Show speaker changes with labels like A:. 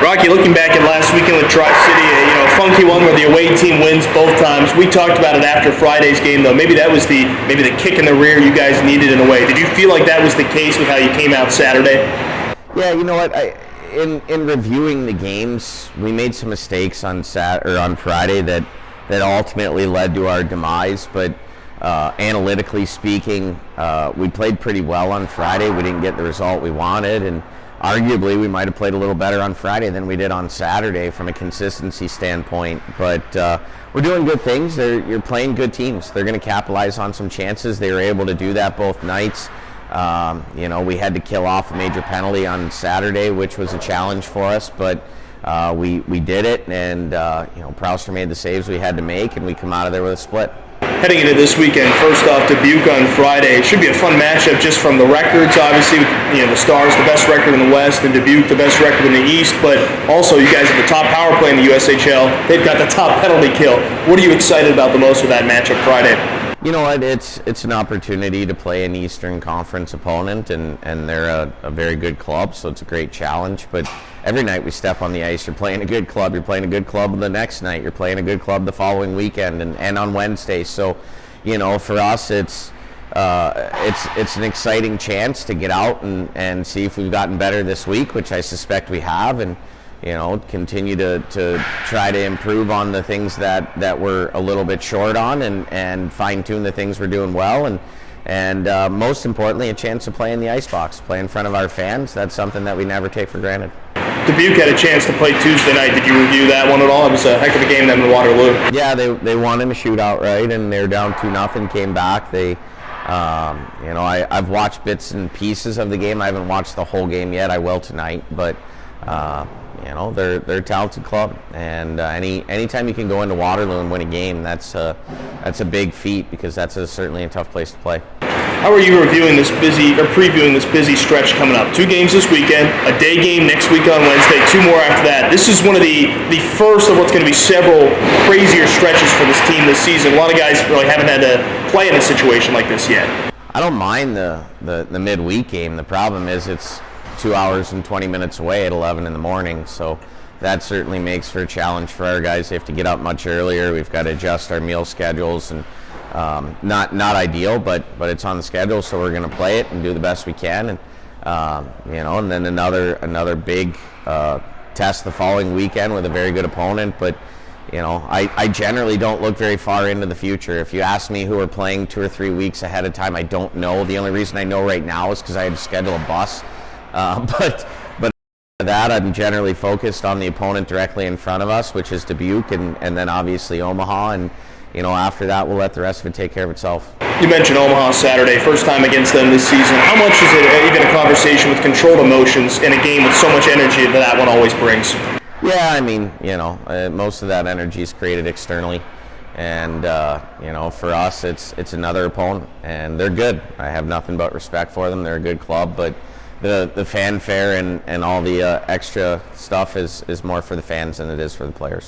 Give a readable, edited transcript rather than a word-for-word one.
A: Rocky, looking back at last weekend with Tri-City, a funky one where the away team wins both times. We talked about it after Friday's game, though. Maybe that was the kick in the rear you guys needed in a way. Did you feel like that was the case with how you came out Saturday?
B: Yeah, you know what? In reviewing the games, we made some mistakes on Friday that ultimately led to our demise. But analytically speaking, we played pretty well on Friday. We didn't get the result we wanted, and arguably we might have played a little better on Friday than we did on Saturday from a consistency standpoint. But we're doing good things. You're playing good teams. They're going to capitalize on some chances. They were able to do that both nights. We had to kill off a major penalty on Saturday, which was a challenge for us, but we did it, and Prouster made the saves we had to make, and we come out of there with a split.
A: Heading into this weekend, first off, Dubuque on Friday. It should be a fun matchup just from the records. Obviously, the Stars, the best record in the West, and Dubuque, the best record in the East. But also, you guys have the top power play in the USHL. They've got the top penalty kill. What are you excited about the most with that matchup Friday?
B: You know what? It's an opportunity to play an Eastern Conference opponent, and they're a very good club, so it's a great challenge. But every night we step on the ice, you're playing a good club. You're playing a good club the next night. You're playing a good club the following weekend and on Wednesday. So, for us, it's an exciting chance to get out and see if we've gotten better this week, which I suspect we have, and continue to try to improve on the things that we're a little bit short on, and fine-tune the things we're doing well, and most importantly, a chance to play in the icebox, play in front of our fans. That's something that we never take for granted.
A: Dubuque had a chance to play Tuesday night. Did you review that one at all? It was a heck of a game then in Waterloo.
B: Yeah, they won in a shootout, right, and they're down 2-0, came back. I've watched bits and pieces of the game. I haven't watched the whole game yet. I will tonight, but they're a talented club, and anytime you can go into Waterloo and win a game, that's a big feat, because that's certainly a tough place to play.
A: How are you previewing this busy stretch coming up? 2 games this weekend, a day game next week on Wednesday, 2 more after that. This is one of the first of what's going to be several crazier stretches for this team this season. A lot of guys really haven't had to play in a situation like this yet.
B: I don't mind the midweek game. The problem is it's 2 hours and 20 minutes away at 11 in the morning, so that certainly makes for a challenge for our guys. They have to get up much earlier. We've got to adjust our meal schedules, and not ideal, but it's on the schedule, so we're going to play it and do the best we can, and and then another big test the following weekend with a very good opponent. But I generally don't look very far into the future. If you ask me who we're playing 2 or 3 weeks ahead of time, I don't know. The only reason I know right now is because I had to schedule a bus. But that, I'm generally focused on the opponent directly in front of us, which is Dubuque, and then obviously Omaha, and after that we'll let the rest of it take care of itself.
A: You mentioned Omaha Saturday, first time against them this season. How much is it even a conversation with controlled emotions in a game with so much energy that one always brings?
B: Yeah, I mean, most of that energy is created externally, and for us it's another opponent, and they're good. I have nothing but respect for them. They're a good club, but the fanfare and all the extra stuff is more for the fans than it is for the players.